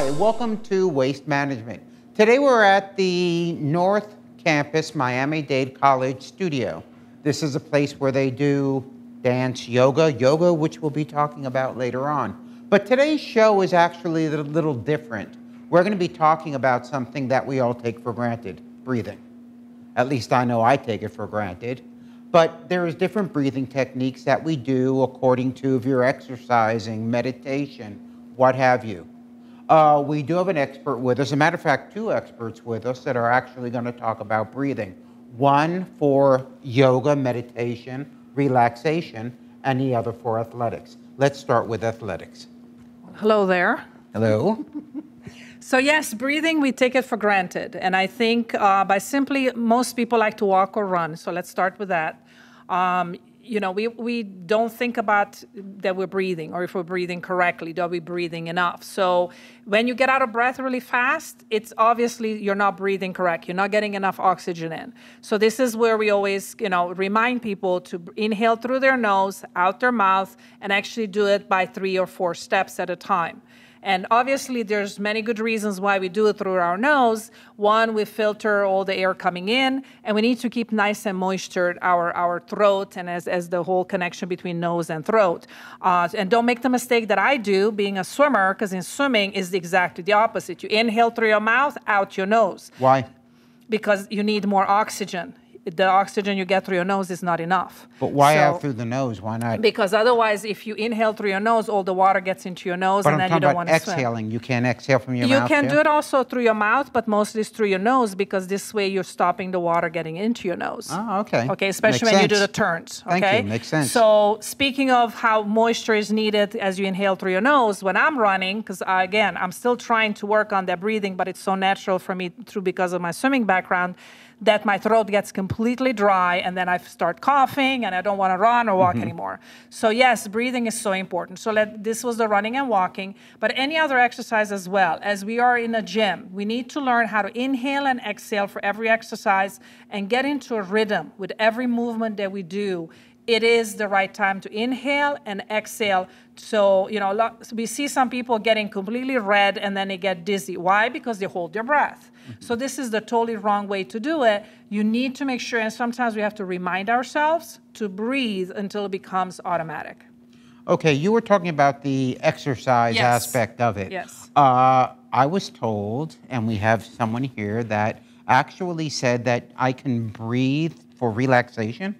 Hi, welcome to Waste Management. Today we're at the North Campus Miami-Dade College studio. This is a place where they do dance yoga, which we'll be talking about later on. But today's show is actually a little different. We're going to be talking about something that we all take for granted, breathing. At least I know I take it for granted. But there's different breathing techniques that we do according to if you're exercising, meditation, what have you. We do have an expert with us. As a matter of fact, two experts with us that are actually going to talk about breathing. One for yoga, meditation, relaxation, and the other for athletics. Let's start with athletics. Hello there. Hello. So yes, breathing, we take it for granted. And I think by simply, most people like to walk or run. So let's start with that. We don't think about that we're breathing or if we're breathing correctly, are we breathing enough? So when you get out of breath really fast, it's obviously you're not breathing correct. You're not getting enough oxygen in. So this is where we always, remind people to inhale through their nose, out their mouth, and actually do it by 3 or 4 steps at a time. And obviously, there's many good reasons why we do it through our nose. One, we filter all the air coming in, and we need to keep nice and moistured our throat and as the whole connection between nose and throat. And don't make the mistake that I do, being a swimmer, because in swimming is exactly the opposite. You inhale through your mouth, out your nose. Why? Because you need more oxygen. The oxygen you get through your nose is not enough. But why out through the nose? Why not? Because otherwise, if you inhale through your nose, all the water gets into your nose, and then you don't want to swim. Exhaling. You can't exhale from your You mouth. can do it also through your mouth, but mostly it's through your nose because this way you're stopping the water getting into your nose. Oh, okay. Okay, especially when you do the turns. Okay? Thank you. Makes sense. So speaking of how moisture is needed as you inhale through your nose, when I'm running, because again, I'm still trying to work on that breathing, but it's so natural for me because of my swimming background, that my throat gets completely dry and then I start coughing and I don't want to run or walk anymore. So yes, breathing is so important. So this was the running and walking, but any other exercise as well. As we are in a gym, we need to learn how to inhale and exhale for every exercise and get into a rhythm with every movement that we do. It is the right time to inhale and exhale. So, we see some people getting completely red and then they get dizzy. Why? Because they hold their breath. So this is the totally wrong way to do it. You need to make sure, and sometimes we have to remind ourselves to breathe until it becomes automatic. Okay, you were talking about the exercise aspect of it. Yes. I was told, and we have someone here that actually said that I can breathe for relaxation.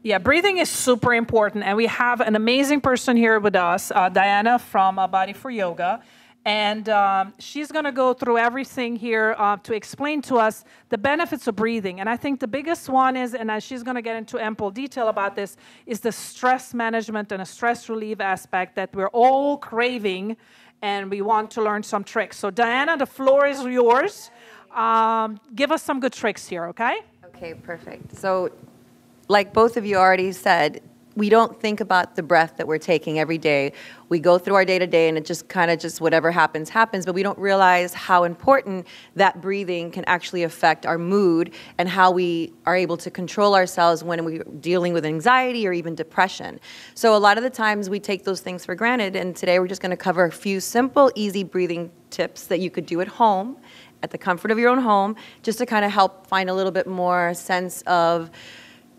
Yeah, breathing is super important, and we have an amazing person here with us, Diana from Body for Yoga, and she's going to go through everything here to explain to us the benefits of breathing. And I think the biggest one is, and she's going to get into ample detail about this, is the stress management and a stress relief aspect that we're all craving, and we want to learn some tricks. So Diana, the floor is yours. Give us some good tricks here, okay? Okay, perfect. So, like both of you already said, we don't think about the breath that we're taking every day. We go through our day-to-day and it just kind of whatever happens, but we don't realize how important that breathing can actually affect our mood and how we are able to control ourselves when we're dealing with anxiety or even depression. So a lot of the times we take those things for granted, and today we're just going to cover a few simple, easy breathing tips that you could do at home, at the comfort of your own home, just to kind of help find a little bit more sense of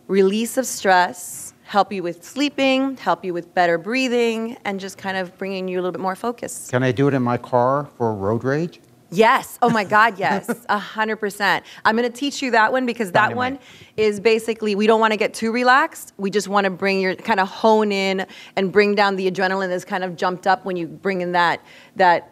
release of stress, help you with sleeping, help you with better breathing, and just kind of bringing you a little bit more focus. Can I do it in my car for road rage? Yes. Oh my God, yes. 100%. I'm going to teach you that one because that one is basically, we don't want to get too relaxed. We just want to kind of hone in and bring down the adrenaline that's kind of jumped up when you bring in that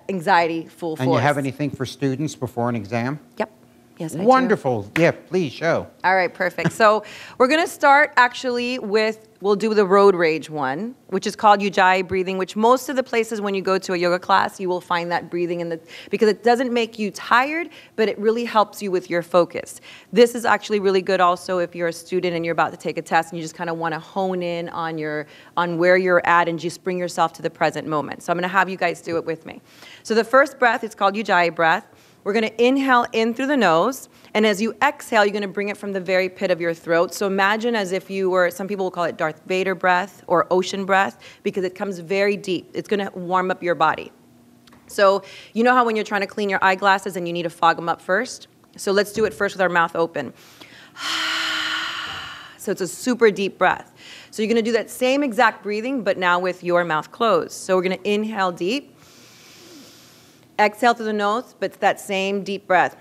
anxiety full force. And you have anything for students before an exam? Yep. Yes, I do. Wonderful. Yeah, please show. All right, perfect. So we're going to start actually we'll do the road rage one, which is called Ujjayi breathing, which most of the places when you go to a yoga class, you will find that breathing because it doesn't make you tired, but it really helps you with your focus. This is actually really good also if you're a student and you're about to take a test and you just kind of want to hone in on where you're at and just bring yourself to the present moment. So I'm going to have you guys do it with me. So the first breath, it's called Ujjayi breath. We're going to inhale in through the nose, and as you exhale, you're going to bring it from the very pit of your throat. So imagine as if you were, some people will call it Darth Vader breath or ocean breath, because it comes very deep. It's going to warm up your body. So you know how when you're trying to clean your eyeglasses and you need to fog them up first? So let's do it first with our mouth open. So it's a super deep breath. So you're going to do that same exact breathing, but now with your mouth closed. So we're going to inhale deep. Exhale through the nose, but it's that same deep breath.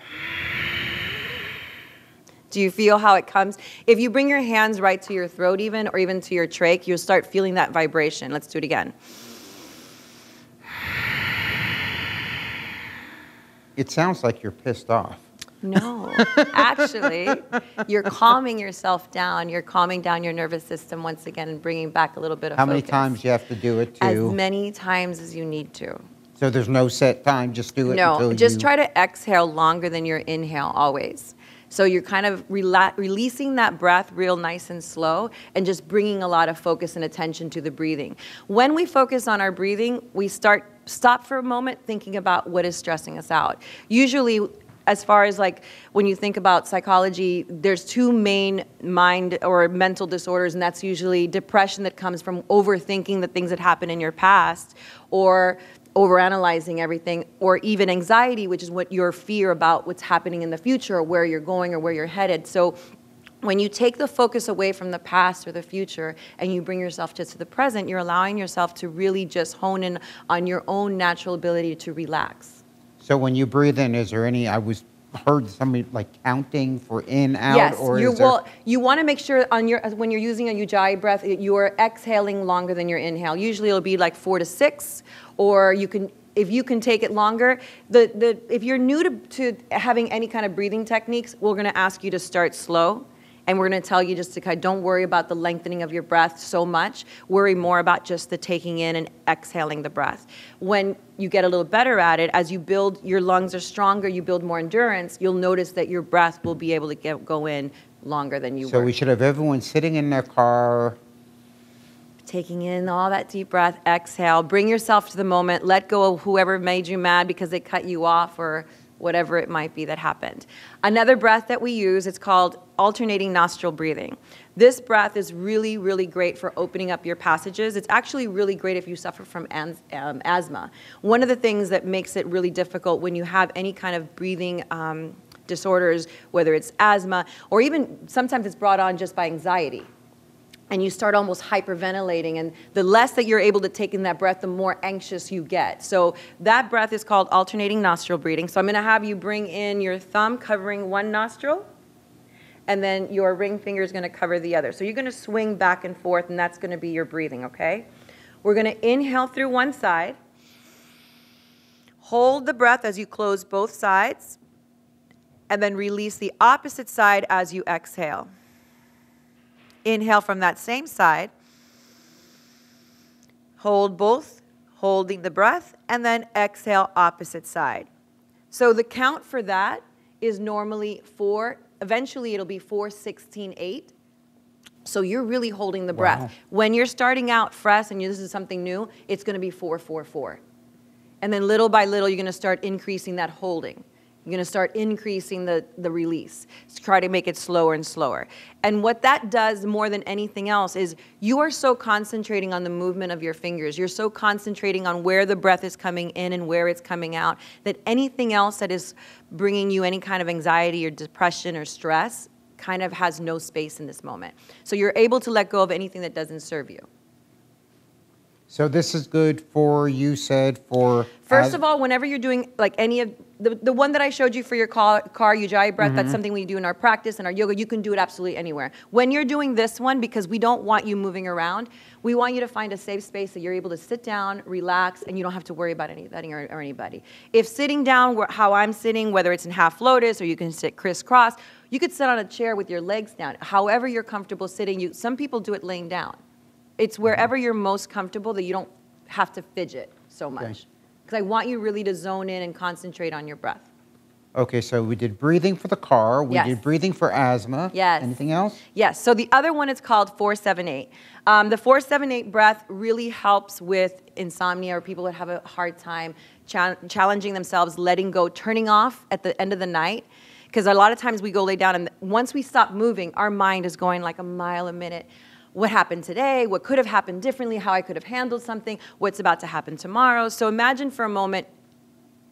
Do you feel how it comes? If you bring your hands right to your throat even, or even to your trach, you'll start feeling that vibration. Let's do it again. It sounds like you're pissed off. No, actually, you're calming yourself down. You're calming down your nervous system once again and bringing back a little bit of How focus. many times you have to do it to? As many times as you need to. So there's no set time, just do it until No, just try to exhale longer than your inhale always. So you're kind of releasing that breath real nice and slow and just bringing a lot of focus and attention to the breathing. When we focus on our breathing, we stop for a moment thinking about what is stressing us out. Usually, as far as like when you think about psychology, there's two main mind or mental disorders, and that's usually depression that comes from overthinking the things that happened in your past, or overanalyzing everything, or even anxiety, which is what your fear about what's happening in the future or where you're going or where you're headed. So when you take the focus away from the past or the future and you bring yourself just to the present, you're allowing yourself to really just hone in on your own natural ability to relax. So when you breathe in, is there any, heard somebody like counting for in, out? Yes, or you want to make sure on when you're using a Ujjayi breath, you're exhaling longer than your inhale. Usually it'll be like 4 to 6, or you can, if you can take it longer. If you're new to having any kind of breathing techniques, we're going to ask you to start slow. And we're going to tell you just to kind of don't worry about the lengthening of your breath so much. Worry more about just the taking in and exhaling the breath. When you get a little better at it, as you build, your lungs are stronger, you build more endurance, you'll notice that your breath will be able to go in longer than you were. So we should have everyone sitting in their car. Taking in all that deep breath, exhale, bring yourself to the moment, let go of whoever made you mad because they cut you off or whatever it might be that happened. Another breath that we use, it's called alternating nostril breathing. This breath is really, really great for opening up your passages. It's actually really great if you suffer from asthma. One of the things that makes it really difficult when you have any kind of breathing disorders, whether it's asthma, or even sometimes it's brought on just by anxiety. And you start almost hyperventilating, and the less that you're able to take in that breath, the more anxious you get. So that breath is called alternating nostril breathing. So I'm going to have you bring in your thumb covering one nostril, and then your ring finger is going to cover the other. So you're going to swing back and forth, and that's going to be your breathing, okay? We're going to inhale through one side. Hold the breath as you close both sides, and then release the opposite side as you exhale. Inhale from that same side. Hold both, holding the breath, and then exhale opposite side. So the count for that is normally 4. Eventually it'll be 4, 16, 8. So you're really holding the breath. Wow. When you're starting out fresh and this is something new, it's going to be 4, 4, 4. And then little by little, you're going to start increasing that holding. You're going to start increasing the release. So try to make it slower and slower. And what that does more than anything else is you are so concentrating on the movement of your fingers. You're so concentrating on where the breath is coming in and where it's coming out that anything else that is bringing you any kind of anxiety or depression or stress kind of has no space in this moment. So you're able to let go of anything that doesn't serve you. So this is good for, you said, for... First of all, whenever you're doing like any of, the one that I showed you for your car Ujjayi breath, that's something we do in our practice and our yoga, you can do it absolutely anywhere. When you're doing this one, because we don't want you moving around, we want you to find a safe space that you're able to sit down, relax, and you don't have to worry about anything or anybody. If sitting down, how I'm sitting, whether it's in half lotus or you can sit crisscross, you could sit on a chair with your legs down. However you're comfortable sitting, some people do it laying down. It's wherever you're most comfortable that you don't have to fidget so much. Because I want you really to zone in and concentrate on your breath. Okay, so we did breathing for the car. We did breathing for asthma. Yes. Anything else? Yes. So the other one is called 4-7-8. The 4-7-8 breath really helps with insomnia or people that have a hard time challenging themselves, letting go, turning off at the end of the night. Because a lot of times we go lay down, and once we stop moving, our mind is going like a mile a minute. What happened today, what could have happened differently, how I could have handled something, what's about to happen tomorrow. So imagine for a moment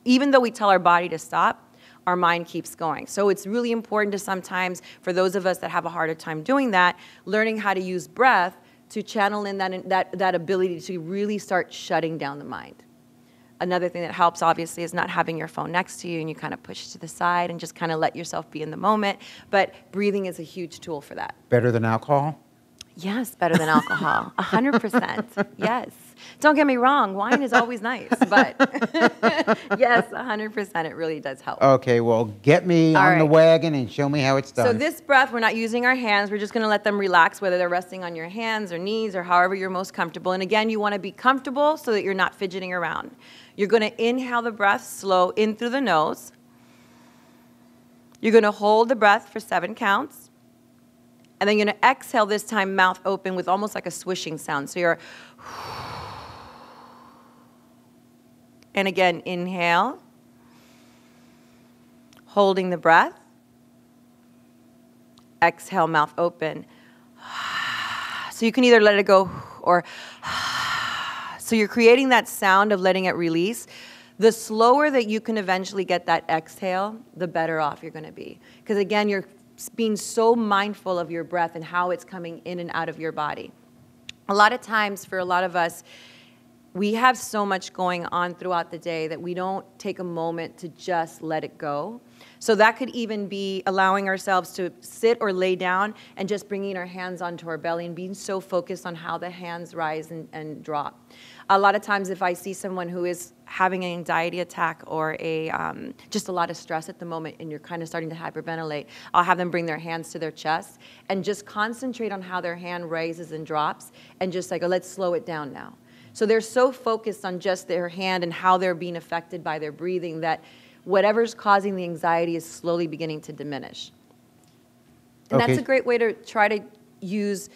even though we tell our body to stop, our mind keeps going. So it's really important to sometimes, for those of us that have a harder time doing that, learning how to use breath to channel in that ability to really start shutting down the mind. Another thing that helps, obviously, is not having your phone next to you and you kind of push to the side and just kind of let yourself be in the moment. But breathing is a huge tool for that. Better than alcohol? Yes, better than alcohol. 100%. Yes. Don't get me wrong, wine is always nice, but yes, 100%, it really does help. Okay, well, get me on the wagon and show me how it's done. So this breath, we're not using our hands. We're just going to let them relax, whether they're resting on your hands or knees or however you're most comfortable. And again, you want to be comfortable so that you're not fidgeting around. You're going to inhale the breath slow in through the nose. You're going to hold the breath for 7 counts. And then you're going to exhale this time, mouth open, with almost like a swishing sound. So you're... And again, inhale. Holding the breath. Exhale, mouth open. So you can either let it go or... So you're creating that sound of letting it release. The slower that you can eventually get that exhale, the better off you're going to be. Because again, you're being so mindful of your breath and how it's coming in and out of your body. A lot of times, for a lot of us, we have so much going on throughout the day that we don't take a moment to just let it go. So that could even be allowing ourselves to sit or lay down and just bringing our hands onto our belly and being so focused on how the hands rise and drop. A lot of times if I see someone who is having an anxiety attack or just a lot of stress at the moment and you're kind of starting to hyperventilate, I'll have them bring their hands to their chest and just concentrate on how their hand raises and drops and just like, oh, let's slow it down now. So they're so focused on just their hand and how they're being affected by their breathing that whatever's causing the anxiety is slowly beginning to diminish. And that's a great way to try to use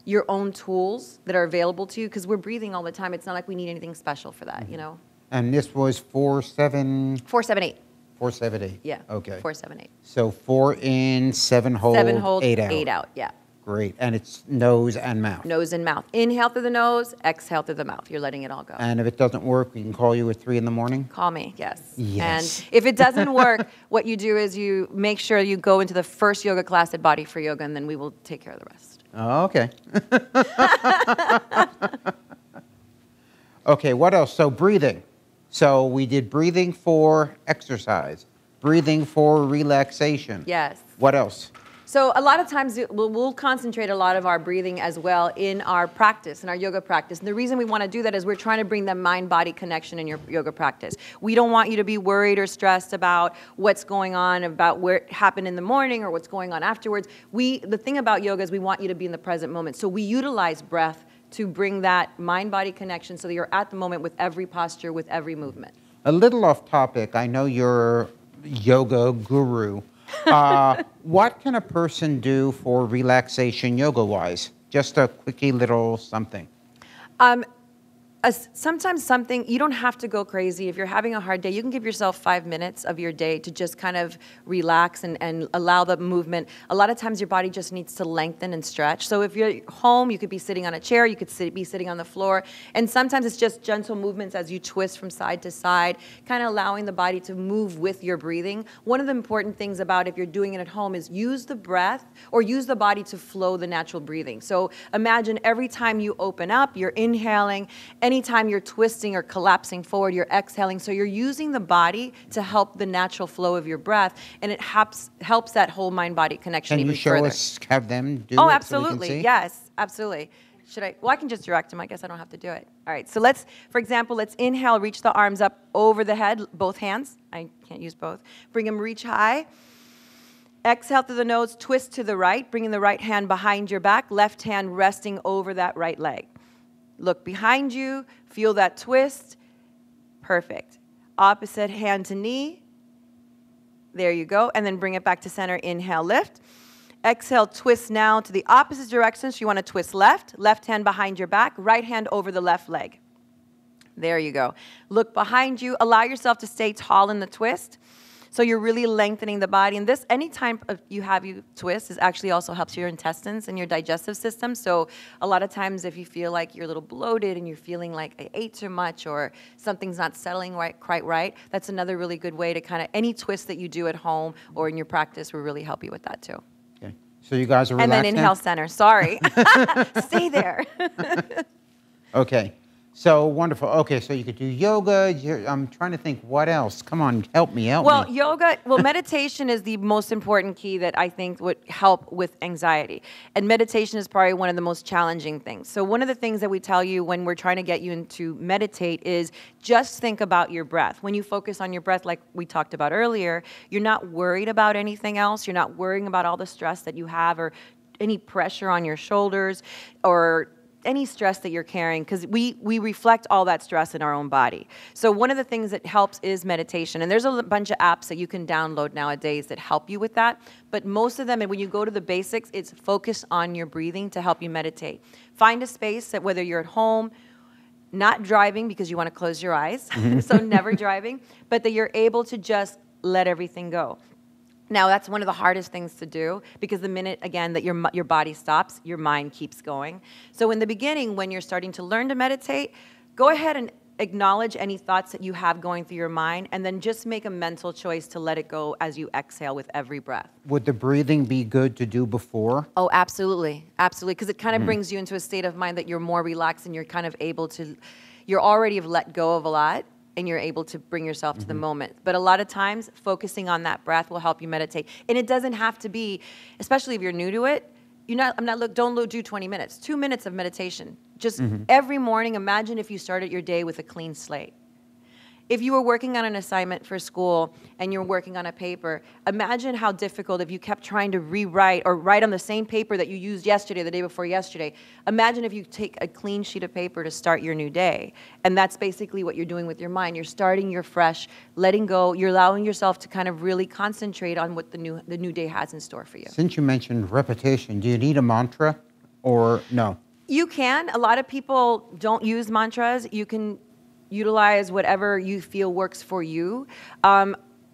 your own tools that are available to you because we're breathing all the time. It's not like we need anything special for that, you know. And this was 4-7... 4-7-8. 4-7-8. Yeah. Okay. 4-7-8. So 4 in, 7 hold, 7 hold, 8 out. 8 out, yeah. Great. And it's nose and mouth. Nose and mouth. Inhale through the nose, exhale through the mouth. You're letting it all go. And if it doesn't work, we can call you at 3 in the morning? Call me, yes. Yes. And if it doesn't work, what you do is you make sure you go into the first yoga class at Body for Yoga, and then we will take care of the rest. Oh, okay. Okay, what else? So breathing. So we did breathing for exercise, breathing for relaxation. Yes. What else? So a lot of times we'll concentrate a lot of our breathing as well in our practice, in our yoga practice. And the reason we want to do that is we're trying to bring that mind-body connection in your yoga practice. We don't want you to be worried or stressed about what's going on, about where it happened in the morning or what's going on afterwards. The thing about yoga is we want you to be in the present moment. So we utilize breath to bring that mind-body connection so that you're at the moment with every posture, with every movement. A little off topic. I know you're a yoga guru. What can a person do for relaxation yoga-wise? Just a quickie little something. Sometimes something, you don't have to go crazy. If you're having a hard day, you can give yourself 5 minutes of your day to just kind of relax and allow the movement. A lot of times your body just needs to lengthen and stretch. So if you're home, you could be sitting on a chair, you could be sitting on the floor. And sometimes it's just gentle movements as you twist from side to side, kind of allowing the body to move with your breathing. One of the important things about if you're doing it at home is use the breath or use the body to flow the natural breathing. So imagine every time you open up, you're inhaling. Anytime you're twisting or collapsing forward, you're exhaling. So you're using the body to help the natural flow of your breath, and it helps that whole mind-body connection even further. Can you show us, have them do it? Oh, absolutely. So we can see? Yes, absolutely. Should I? Well, I can just direct them. I guess I don't have to do it. All right. So let's, for example, let's inhale, reach the arms up over the head, both hands. I can't use both. Bring them reach high. Exhale through the nose, twist to the right, bringing the right hand behind your back, left hand resting over that right leg. Look behind you, feel that twist. Perfect. Opposite hand to knee. There you go. And then bring it back to center. Inhale, lift. Exhale, twist now to the opposite direction. So you want to twist left. Left hand behind your back. Right hand over the left leg. There you go. Look behind you. Allow yourself to stay tall in the twist. So you're really lengthening the body. And this, any time you twist, is actually also helps your intestines and your digestive system. So a lot of times if you feel like you're a little bloated and you're feeling like I ate too much or something's not settling quite right, that's another really good way to kind of, any twist that you do at home or in your practice will really help you with that too. Okay. So you guys are relaxed and then inhale now? center. Sorry. Stay there. Okay. So wonderful. Okay, so you could do yoga. I'm trying to think what else. Come on, help me. Meditation is the most important key that I think would help with anxiety. And meditation is probably one of the most challenging things. So one of the things that we tell you when we're trying to get you into meditate is just think about your breath. When you focus on your breath, like we talked about earlier, you're not worried about anything else. You're not worrying about all the stress that you have or any pressure on your shoulders or any stress that you're carrying, because we reflect all that stress in our own body. So one of the things that helps is meditation. And there's a bunch of apps that you can download nowadays that help you with that. But most of them, and when you go to the basics, it's focus on your breathing to help you meditate. Find a space that whether you're at home, not driving because you want to close your eyes, so never driving, but that you're able to just let everything go. Now, that's one of the hardest things to do because the minute, again, that your body stops, your mind keeps going. So in the beginning, when you're starting to learn to meditate, go ahead and acknowledge any thoughts that you have going through your mind and then just make a mental choice to let it go as you exhale with every breath. Would the breathing be good to do before? Oh, absolutely. Absolutely. Because it kind of brings you into a state of mind that you're more relaxed and you're kind of able to, you're already have let go of a lot. And you're able to bring yourself to the moment. But a lot of times, focusing on that breath will help you meditate. And it doesn't have to be, especially if you're new to it, don't do 20 minutes, 2 minutes of meditation. Just every morning, imagine if you started your day with a clean slate. If you were working on an assignment for school and you're working on a paper, imagine how difficult if you kept trying to rewrite or write on the same paper that you used yesterday, the day before yesterday. Imagine if you take a clean sheet of paper to start your new day. And that's basically what you're doing with your mind. You're starting your fresh, letting go. You're allowing yourself to kind of really concentrate on what the new day has in store for you. Since you mentioned repetition, do you need a mantra or no? You can. A lot of people don't use mantras. You can utilize whatever you feel works for you.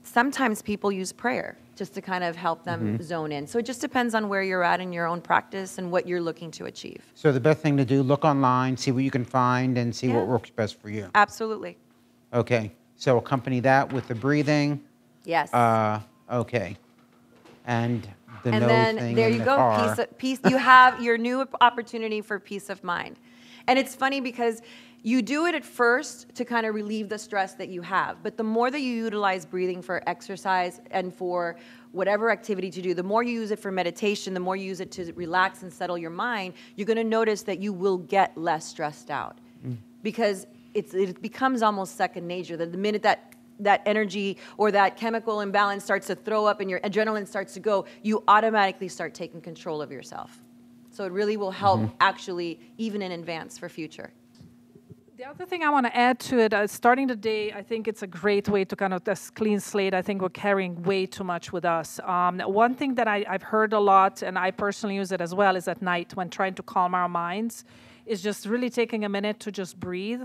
Sometimes people use prayer just to kind of help them zone in. So it just depends on where you're at in your own practice and what you're looking to achieve. So the best thing to do, look online, see what you can find, and see what works best for you. Absolutely. Okay. So accompany that with the breathing. Yes. Okay. And the and nose then thing there in you the go. car. Peace. You have your new opportunity for peace of mind. And it's funny because you do it at first to kind of relieve the stress that you have. But the more that you utilize breathing for exercise and for whatever activity to do, the more you use it for meditation, the more you use it to relax and settle your mind, you're going to notice that you will get less stressed out. Because it becomes almost second nature. That the minute that energy or that chemical imbalance starts to throw up and your adrenaline starts to go, you automatically start taking control of yourself. So it really will help actually even in advance for future. The other thing I want to add to it, starting the day, I think it's a great way to kind of this clean slate. I think we're carrying way too much with us. One thing that I've heard a lot, and I personally use it as well, is at night when trying to calm our minds, is just really taking a minute to just breathe.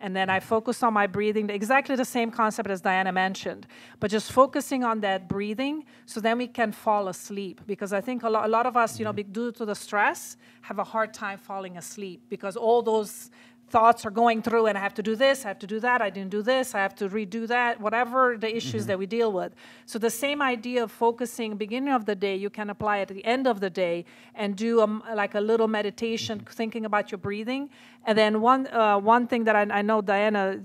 And then I focus on my breathing, exactly the same concept as Diana mentioned, but just focusing on that breathing so then we can fall asleep. Because I think a lot of us, due to the stress, have a hard time falling asleep because all those thoughts are going through and I have to do this, I have to do that, I didn't do this, I have to redo that, whatever the issues that we deal with. So the same idea of focusing beginning of the day, you can apply at the end of the day and do like a little meditation, thinking about your breathing. And then one thing that I know Diana,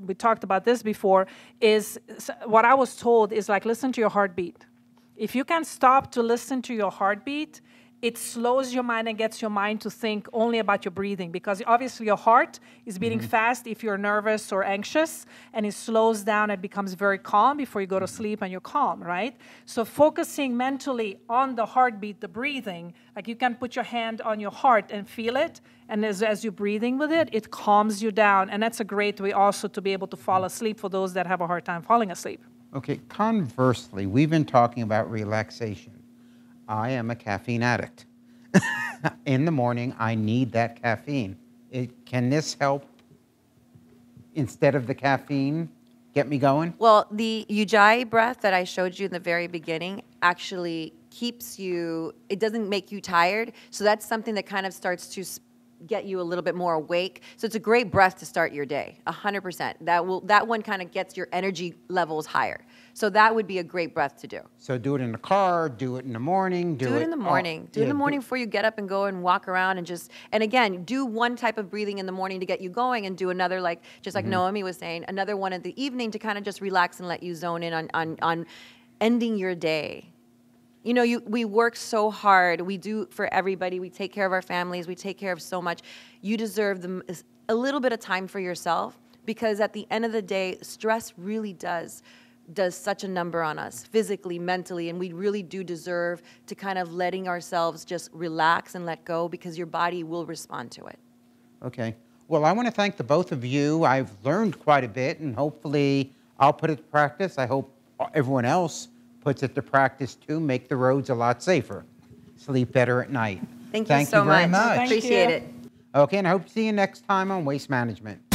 we talked about this before, is what I was told is like listen to your heartbeat. If you can stop to listen to your heartbeat, it slows your mind and gets your mind to think only about your breathing because obviously your heart is beating fast if you're nervous or anxious, and it slows down and becomes very calm before you go to sleep and you're calm, right? So focusing mentally on the heartbeat, the breathing, like you can put your hand on your heart and feel it, and as you're breathing with it, it calms you down, and that's a great way also to be able to fall asleep for those that have a hard time falling asleep. Okay, conversely, we've been talking about relaxation. I am a caffeine addict. In the morning, I need that caffeine. Can this help instead of the caffeine? get me going? Well, the Ujjayi breath that I showed you in the very beginning actually keeps you, it doesn't make you tired. So that's something that kind of starts to get you a little bit more awake. So it's a great breath to start your day, 100%. That one kind of gets your energy levels higher. So that would be a great breath to do. So do it in the car, do it in the morning, Do it in the morning. Do it in the morning before you get up and go and walk around and again, do one type of breathing in the morning to get you going and do another, like, just like Noemi was saying, another one in the evening to kind of just relax and let you zone in on ending your day. You know, we work so hard. We do for everybody. We take care of our families. We take care of so much. You deserve a little bit of time for yourself, because at the end of the day, stress really does such a number on us, physically, mentally, and we really do deserve to kind of letting ourselves just relax and let go, because your body will respond to it. Okay. Well, I want to thank the both of you. I've learned quite a bit, and hopefully I'll put it to practice. I hope everyone else puts it to practice too. Make the roads a lot safer. Sleep better at night. Thank you so very much. much. Appreciate it. Okay, and I hope to see you next time on Waste Management.